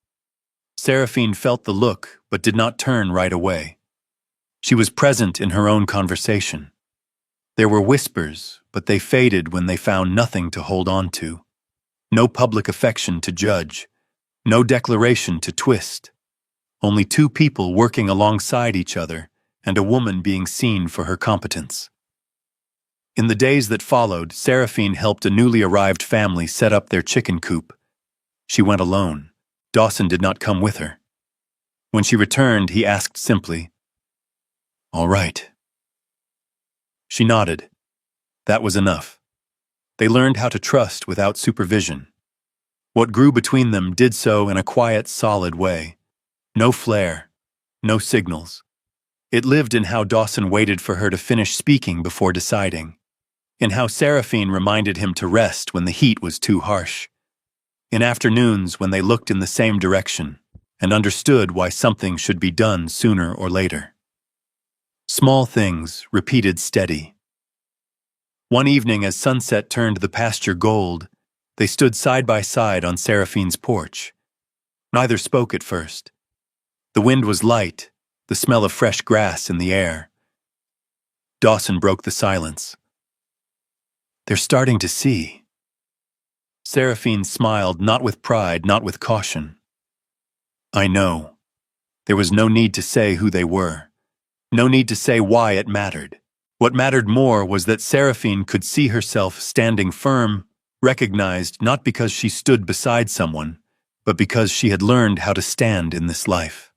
Seraphine felt the look, but did not turn right away. She was present in her own conversation. There were whispers, but they faded when they found nothing to hold on to. No public affection to judge. No declaration to twist. Only two people working alongside each other, and a woman being seen for her competence. In the days that followed, Seraphine helped a newly arrived family set up their chicken coop. She went alone. Dawson did not come with her. When she returned, he asked simply, "All right." She nodded. That was enough. They learned how to trust without supervision. What grew between them did so in a quiet, solid way. No flair, no signals. It lived in how Dawson waited for her to finish speaking before deciding, in how Seraphine reminded him to rest when the heat was too harsh, in afternoons when they looked in the same direction and understood why something should be done sooner or later. Small things, repeated steady. One evening as sunset turned the pasture gold, they stood side by side on Seraphine's porch. Neither spoke at first. The wind was light, the smell of fresh grass in the air. Dawson broke the silence. "They're starting to see." Seraphine smiled, not with pride, not with caution. "I know." There was no need to say who they were. No need to say why it mattered. What mattered more was that Seraphine could see herself standing firm, recognized not because she stood beside someone, but because she had learned how to stand in this life.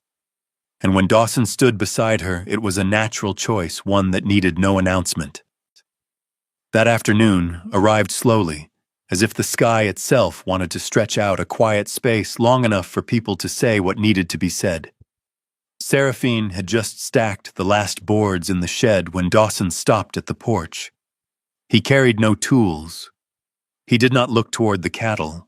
And when Dawson stood beside her, it was a natural choice, one that needed no announcement. That afternoon arrived slowly, as if the sky itself wanted to stretch out a quiet space long enough for people to say what needed to be said. Seraphine had just stacked the last boards in the shed when Dawson stopped at the porch. He carried no tools. He did not look toward the cattle.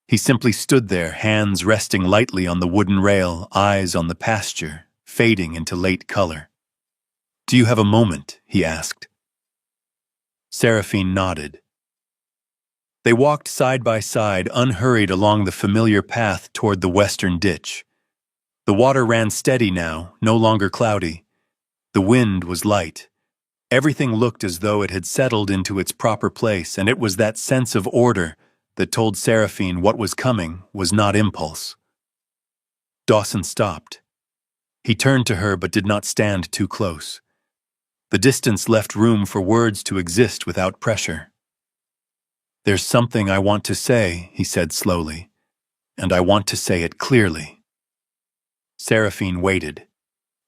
He simply stood there, hands resting lightly on the wooden rail, eyes on the pasture, fading into late color. "Do you have a moment?" he asked. Seraphine nodded. They walked side by side, unhurried along the familiar path toward the western ditch. The water ran steady now, no longer cloudy. The wind was light. Everything looked as though it had settled into its proper place, and it was that sense of order that told Seraphine what was coming was not impulse. Dawson stopped. He turned to her but did not stand too close. The distance left room for words to exist without pressure. "There's something I want to say," he said slowly, "and I want to say it clearly." Seraphine waited.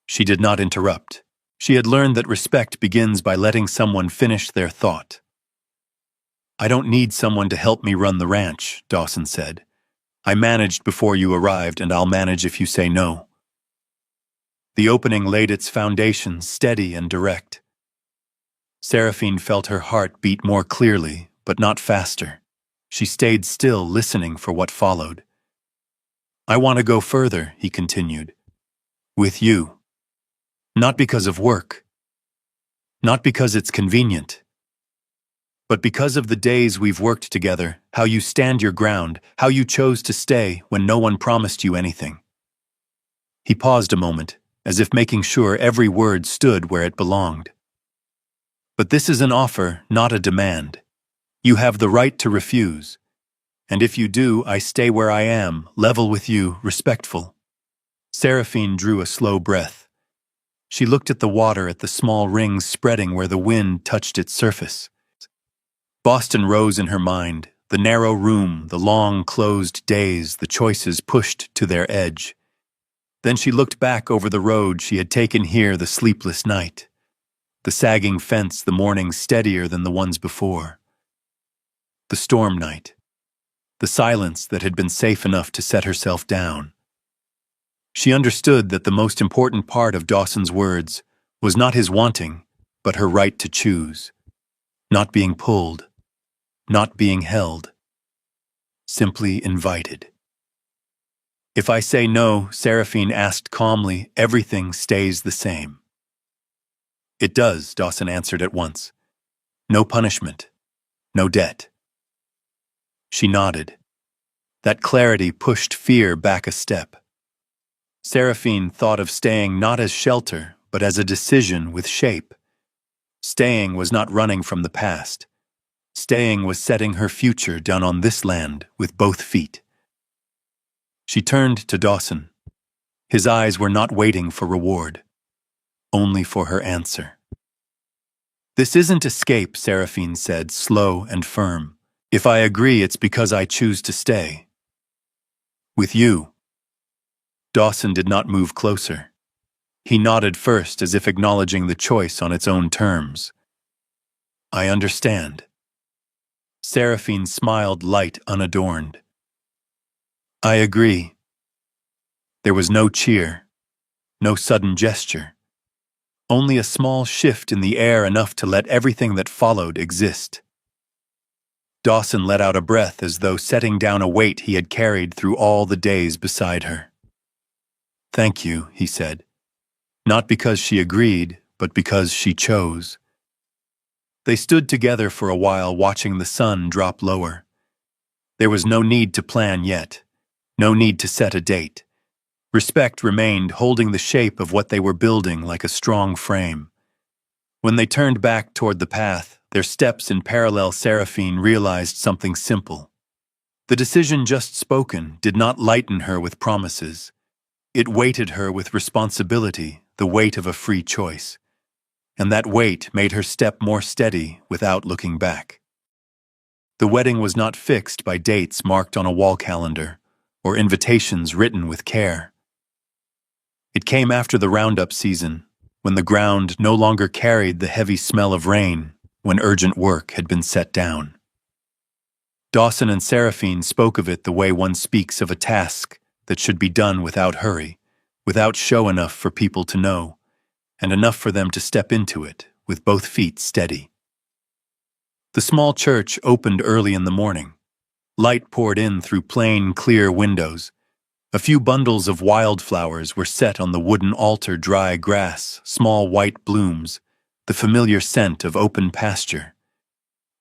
She did not interrupt. She had learned that respect begins by letting someone finish their thought. "I don't need someone to help me run the ranch," Dawson said. "I managed before you arrived, and I'll manage if you say no." The opening laid its foundation steady and direct. Seraphine felt her heart beat more clearly, but not faster. She stayed still, listening for what followed. "I want to go further," he continued. "With you. Not because of work. Not because it's convenient. But because of the days we've worked together, how you stand your ground, how you chose to stay when no one promised you anything." He paused a moment, as if making sure every word stood where it belonged. "But this is an offer, not a demand. You have the right to refuse. And if you do, I stay where I am, level with you, respectful." Seraphine drew a slow breath. She looked at the water, at the small rings spreading where the wind touched its surface. Boston rose in her mind, the narrow room, the long, closed days, the choices pushed to their edge. Then she looked back over the road she had taken here, the sleepless night, the sagging fence, the mornings steadier than the ones before, the storm night, the silence that had been safe enough to set herself down. She understood that the most important part of Dawson's words was not his wanting, but her right to choose, not being pulled, not being held, simply invited. "If I say no," Seraphine asked calmly, "everything stays the same." "It does," Dawson answered at once. "No punishment, no debt." She nodded. That clarity pushed fear back a step. Seraphine thought of staying not as shelter, but as a decision with shape. Staying was not running from the past. Staying was setting her future down on this land with both feet. She turned to Dawson. His eyes were not waiting for reward, only for her answer. "This isn't escape," Seraphine said, slow and firm. "If I agree, it's because I choose to stay. With you." Dawson did not move closer. He nodded first, as if acknowledging the choice on its own terms. "I understand." Seraphine smiled, light, unadorned. "I agree." There was no cheer, no sudden gesture. only a small shift in the air enough to let everything that followed exist. Dawson let out a breath as though setting down a weight he had carried through all the days beside her. "Thank you," he said. Not because she agreed, but because she chose. They stood together for a while watching the sun drop lower. There was no need to plan yet, no need to set a date. Respect remained, holding the shape of what they were building like a strong frame. When they turned back toward the path, their steps in parallel, Seraphine realized something simple. The decision just spoken did not lighten her with promises. It weighted her with responsibility, the weight of a free choice. And that weight made her step more steady without looking back. The wedding was not fixed by dates marked on a wall calendar or invitations written with care. It came after the roundup season, when the ground no longer carried the heavy smell of rain, when urgent work had been set down. Dawson and Seraphine spoke of it the way one speaks of a task that should be done without hurry, without show enough for people to know, and enough for them to step into it with both feet steady. The small church opened early in the morning. Light poured in through plain, clear windows. A few bundles of wildflowers were set on the wooden altar, dry grass, small white blooms, the familiar scent of open pasture.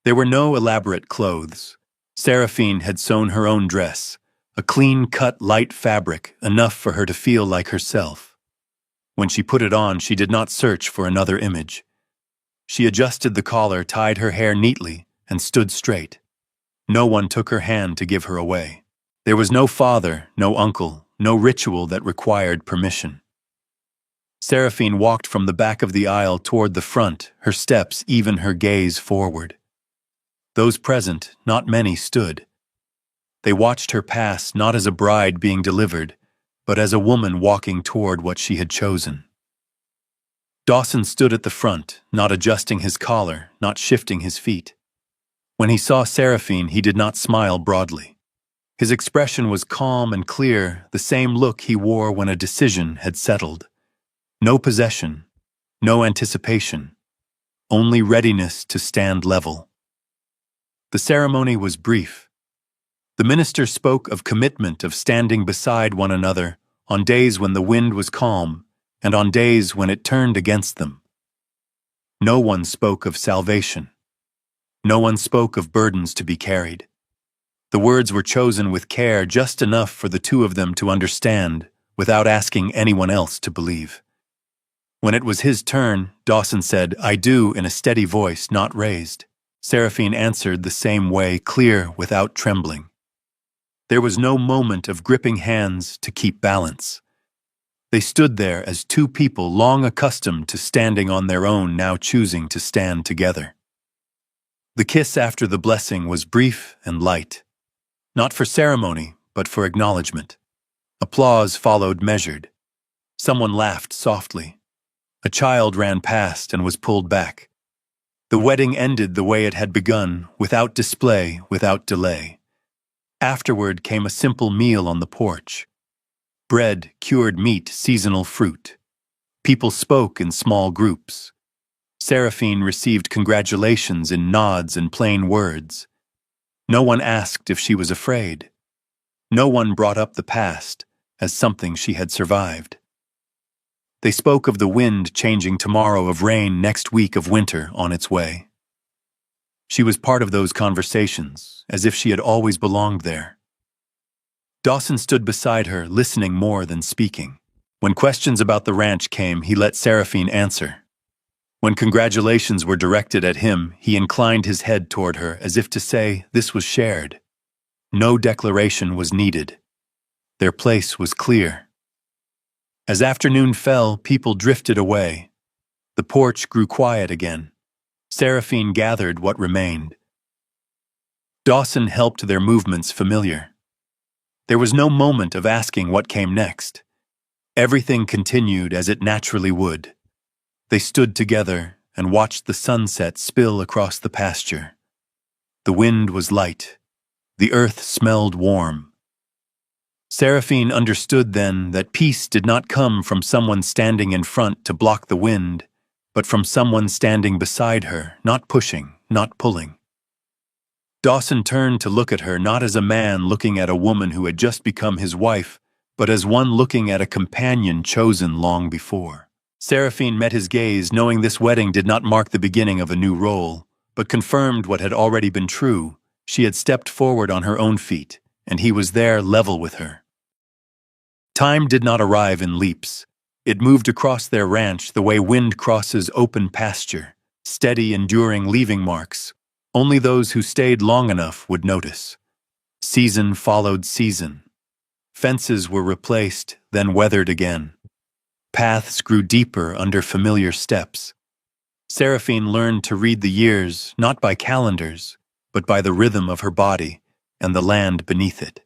There were no elaborate clothes. Seraphine had sewn her own dress, a clean-cut light fabric, enough for her to feel like herself. When she put it on, she did not search for another image. She adjusted the collar, tied her hair neatly, and stood straight. No one took her hand to give her away. There was no father, no uncle, no ritual that required permission. Seraphine walked from the back of the aisle toward the front, her steps even, her gaze forward. Those present, not many, stood. They watched her pass not as a bride being delivered, but as a woman walking toward what she had chosen. Dawson stood at the front, not adjusting his collar, not shifting his feet. When he saw Seraphine, he did not smile broadly. His expression was calm and clear, the same look he wore when a decision had settled. No possession, no anticipation, only readiness to stand level. The ceremony was brief. The minister spoke of commitment, of standing beside one another on days when the wind was calm and on days when it turned against them. No one spoke of salvation. No one spoke of burdens to be carried. The words were chosen with care, just enough for the two of them to understand, without asking anyone else to believe. When it was his turn, Dawson said, "I do," in a steady voice, not raised. Seraphine answered the same way, clear, without trembling. There was no moment of gripping hands to keep balance. They stood there as two people long accustomed to standing on their own, now choosing to stand together. The kiss after the blessing was brief and light. Not for ceremony, but for acknowledgement. Applause followed, measured. Someone laughed softly. A child ran past and was pulled back. The wedding ended the way it had begun, without display, without delay. Afterward came a simple meal on the porch. Bread, cured meat, seasonal fruit. People spoke in small groups. Seraphine received congratulations in nods and plain words. No one asked if she was afraid. No one brought up the past as something she had survived. They spoke of the wind changing tomorrow, of rain next week, of winter on its way. She was part of those conversations, as if she had always belonged there. Dawson stood beside her, listening more than speaking. When questions about the ranch came, he let Seraphine answer. When congratulations were directed at him, he inclined his head toward her, as if to say this was shared. No declaration was needed. Their place was clear. As afternoon fell, people drifted away. The porch grew quiet again. Seraphine gathered what remained. Dawson helped their movements familiar. There was no moment of asking what came next. Everything continued as it naturally would. They stood together and watched the sunset spill across the pasture. The wind was light. The earth smelled warm. Seraphine understood then that peace did not come from someone standing in front to block the wind, but from someone standing beside her, not pushing, not pulling. Dawson turned to look at her not as a man looking at a woman who had just become his wife, but as one looking at a companion chosen long before. Seraphine met his gaze, knowing this wedding did not mark the beginning of a new role, but confirmed what had already been true. She had stepped forward on her own feet, and he was there level with her. Time did not arrive in leaps. It moved across their ranch the way wind crosses open pasture, steady, enduring, leaving marks. Only those who stayed long enough would notice. Season followed season. Fences were replaced, then weathered again. Paths grew deeper under familiar steps. Seraphine learned to read the years not by calendars, but by the rhythm of her body and the land beneath it.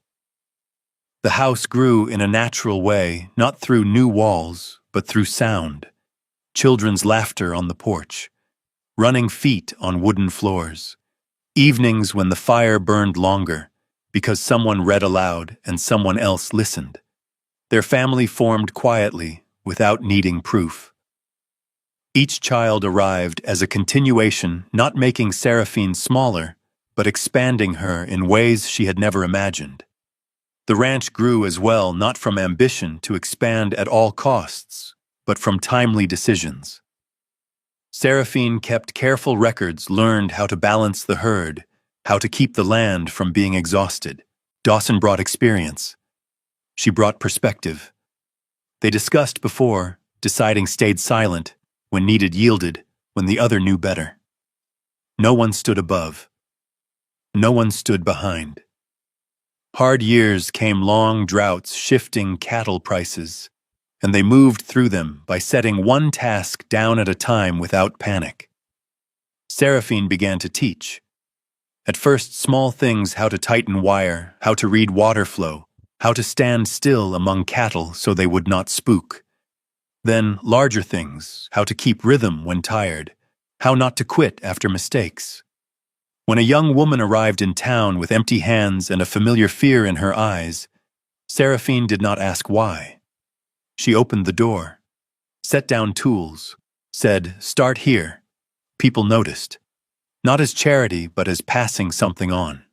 The house grew in a natural way, not through new walls, but through sound. Children's laughter on the porch, running feet on wooden floors, evenings when the fire burned longer because someone read aloud and someone else listened. Their family formed quietly, without needing proof. Each child arrived as a continuation, not making Seraphine smaller, but expanding her in ways she had never imagined. The ranch grew as well, not from ambition to expand at all costs, but from timely decisions. Seraphine kept careful records, learned how to balance the herd, how to keep the land from being exhausted. Dawson brought experience. She brought perspective. They discussed before, deciding stayed silent, when needed yielded, when the other knew better. No one stood above. No one stood behind. Hard years came, long droughts, shifting cattle prices, and they moved through them by setting one task down at a time without panic. Seraphine began to teach. At first, small things: how to tighten wire, how to read water flow, how to stand still among cattle so they would not spook. Then, larger things: how to keep rhythm when tired, how not to quit after mistakes. When a young woman arrived in town with empty hands and a familiar fear in her eyes, Seraphine did not ask why. She opened the door, set down tools, said, "Start here." People noticed, not as charity, but as passing something on.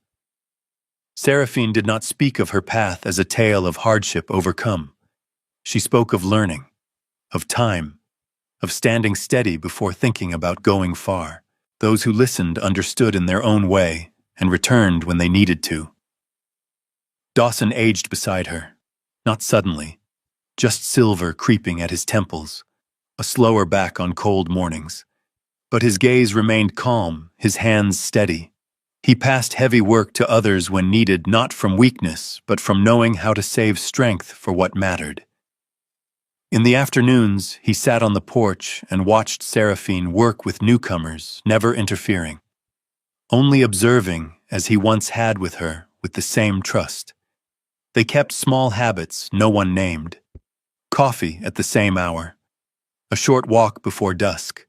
Seraphine did not speak of her path as a tale of hardship overcome. She spoke of learning, of time, of standing steady before thinking about going far. Those who listened understood in their own way and returned when they needed to. Dawson aged beside her, not suddenly, just silver creeping at his temples, a slower back on cold mornings. But his gaze remained calm, his hands steady. He passed heavy work to others when needed, not from weakness, but from knowing how to save strength for what mattered. In the afternoons, he sat on the porch and watched Seraphine work with newcomers, never interfering, only observing as he once had with her, with the same trust. They kept small habits no one named: coffee at the same hour, a short walk before dusk,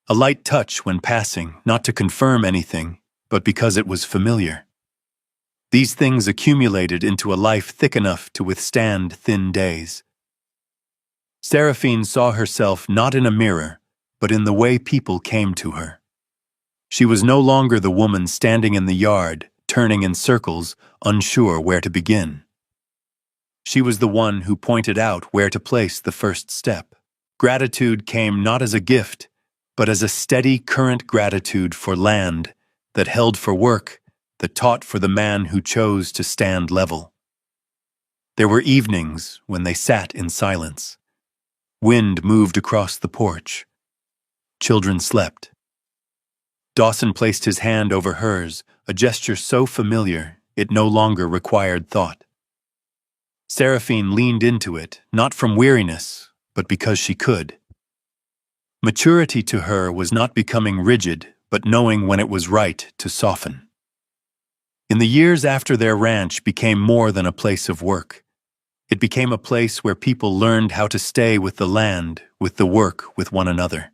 a light touch when passing, not to confirm anything, but because it was familiar. These things accumulated into a life thick enough to withstand thin days. Seraphine saw herself not in a mirror, but in the way people came to her. She was no longer the woman standing in the yard, turning in circles, unsure where to begin. She was the one who pointed out where to place the first step. Gratitude came not as a gift, but as a steady current gratitude for land that held for work, that taught for the man who chose to stand level. There were evenings when they sat in silence. Wind moved across the porch. Children slept. Dawson placed his hand over hers, a gesture so familiar it no longer required thought. Seraphine leaned into it, not from weariness, but because she could. Maturity to her was not becoming rigid, but knowing when it was right to soften. In the years after, their ranch became more than a place of work. It became a place where people learned how to stay with the land, with the work, with one another.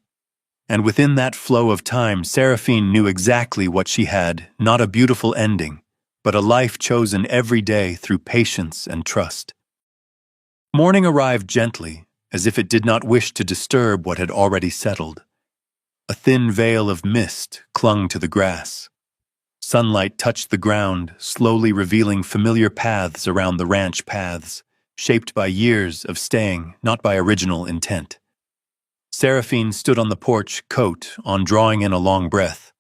And within that flow of time, Seraphine knew exactly what she had: not a beautiful ending, but a life chosen every day through patience and trust. Morning arrived gently, as if it did not wish to disturb what had already settled. A thin veil of mist clung to the grass. Sunlight touched the ground, slowly revealing familiar paths around the ranch paths, shaped by years of staying, not by original intent. Seraphine stood on the porch, coat on, drawing in a long breath.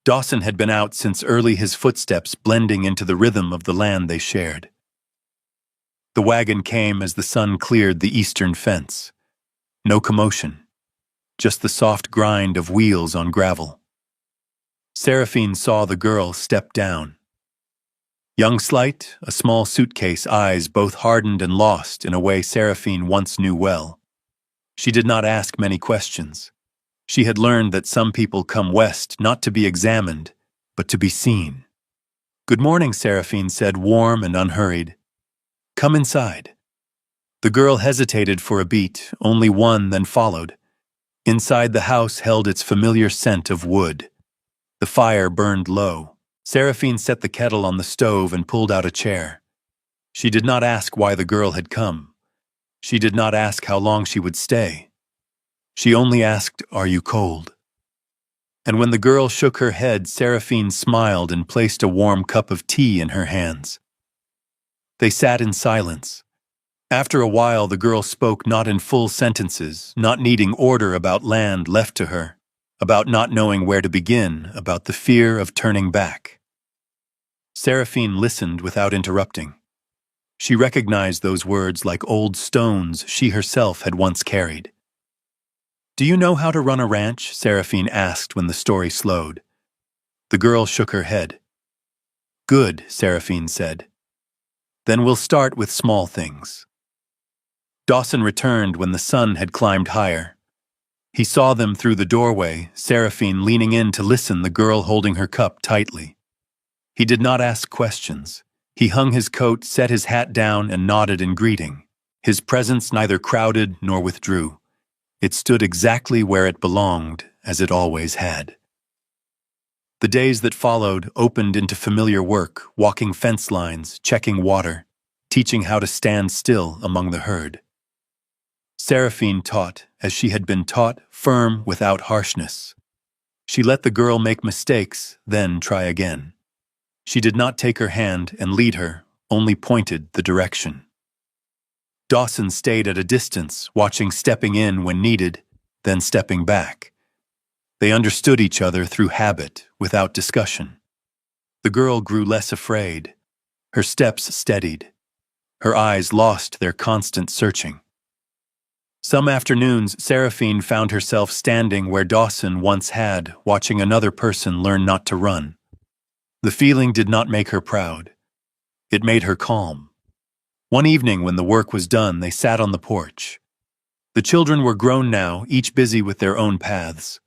Dawson had been out since early, his footsteps blending into the rhythm of the land they shared. The wagon came as the sun cleared the eastern fence. No commotion, just the soft grind of wheels on gravel. Seraphine saw the girl step down. Young, slight, a small suitcase, eyes both hardened and lost in a way Seraphine once knew well. She did not ask many questions. She had learned that some people come west not to be examined, but to be seen. "Good morning," Seraphine said, warm and unhurried. "Come inside." The girl hesitated for a beat, only one, then followed. Inside, the house held its familiar scent of wood. The fire burned low. Seraphine set the kettle on the stove and pulled out a chair. She did not ask why the girl had come. She did not ask how long she would stay. She only asked, "Are you cold?" And when the girl shook her head, Seraphine smiled and placed a warm cup of tea in her hands. They sat in silence. After a while, the girl spoke, not in full sentences, not needing order, about land left to her, about not knowing where to begin, about the fear of turning back. Seraphine listened without interrupting. She recognized those words like old stones she herself had once carried. "Do you know how to run a ranch?" Seraphine asked when the story slowed. The girl shook her head. "Good," Seraphine said. "Then we'll start with small things." Dawson returned when the sun had climbed higher. He saw them through the doorway, Seraphine leaning in to listen, the girl holding her cup tightly. He did not ask questions. He hung his coat, set his hat down, and nodded in greeting. His presence neither crowded nor withdrew. It stood exactly where it belonged, as it always had. The days that followed opened into familiar work, walking fence lines, checking water, teaching how to stand still among the herd. Seraphine taught, as she had been taught, firm without harshness. She let the girl make mistakes, then try again. She did not take her hand and lead her, only pointed the direction. Dawson stayed at a distance, watching, stepping in when needed, then stepping back. They understood each other through habit, without discussion. The girl grew less afraid. Her steps steadied. Her eyes lost their constant searching. Some afternoons, Seraphine found herself standing where Dawson once had, watching another person learn not to run. The feeling did not make her proud. It made her calm. One evening when the work was done, they sat on the porch. The children were grown now, each busy with their own paths.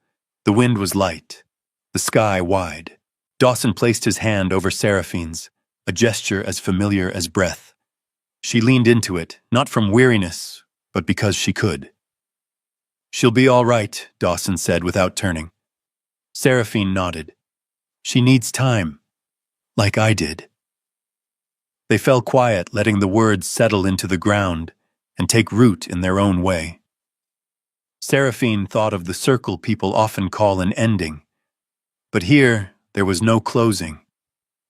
The wind was light, the sky wide. Dawson placed his hand over Seraphine's, a gesture as familiar as breath. She leaned into it, not from weariness, but because she could. "She'll be all right," Dawson said without turning. Seraphine nodded. "She needs time, like I did." They fell quiet, letting the words settle into the ground and take root in their own way. Seraphine thought of the circle people often call an ending. But here, there was no closing,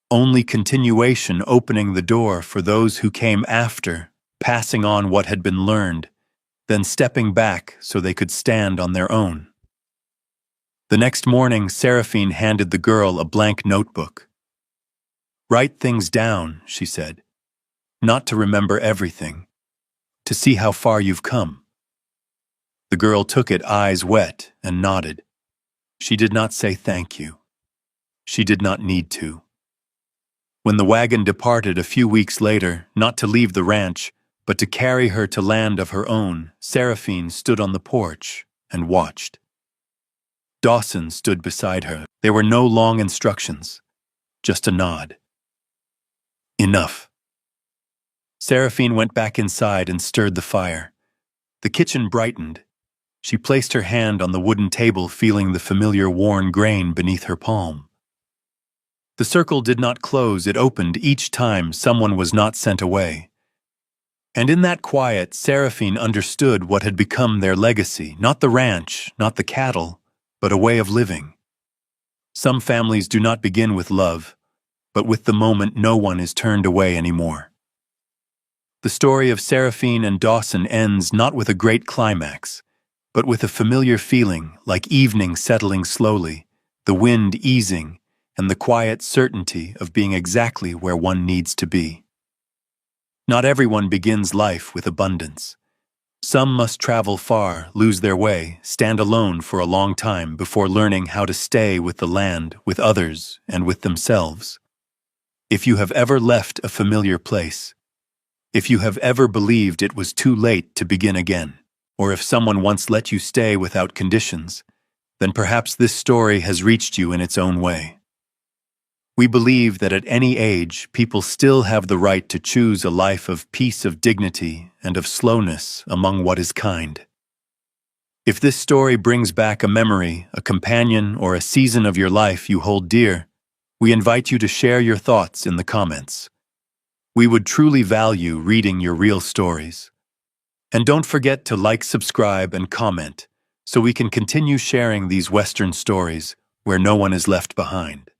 only continuation, opening the door for those who came after, passing on what had been learned, then stepping back so they could stand on their own. The next morning, Seraphine handed the girl a blank notebook. "Write things down," she said. "Not to remember everything, to see how far you've come." The girl took it, eyes wet, and nodded. She did not say thank you. She did not need to. When the wagon departed a few weeks later, not to leave the ranch, but to carry her to land of her own, Seraphine stood on the porch and watched. Dawson stood beside her. There were no long instructions, just a nod. Enough. Seraphine went back inside and stirred the fire. The kitchen brightened. She placed her hand on the wooden table, feeling the familiar worn grain beneath her palm. The circle did not close, it opened each time someone was not sent away. And in that quiet, Seraphine understood what had become their legacy, not the ranch, not the cattle, but a way of living. Some families do not begin with love, but with the moment no one is turned away anymore. The story of Seraphine and Dawson ends not with a great climax, but with a familiar feeling like evening settling slowly, the wind easing, and the quiet certainty of being exactly where one needs to be. Not everyone begins life with abundance. Some must travel far, lose their way, stand alone for a long time before learning how to stay with the land, with others, and with themselves. If you have ever left a familiar place, if you have ever believed it was too late to begin again, or if someone once let you stay without conditions, then perhaps this story has reached you in its own way. We believe that at any age, people still have the right to choose a life of peace, of dignity, and of slowness among what is kind. If this story brings back a memory, a companion, or a season of your life you hold dear, we invite you to share your thoughts in the comments. We would truly value reading your real stories. And don't forget to like, subscribe, and comment so we can continue sharing these Western stories where no one is left behind.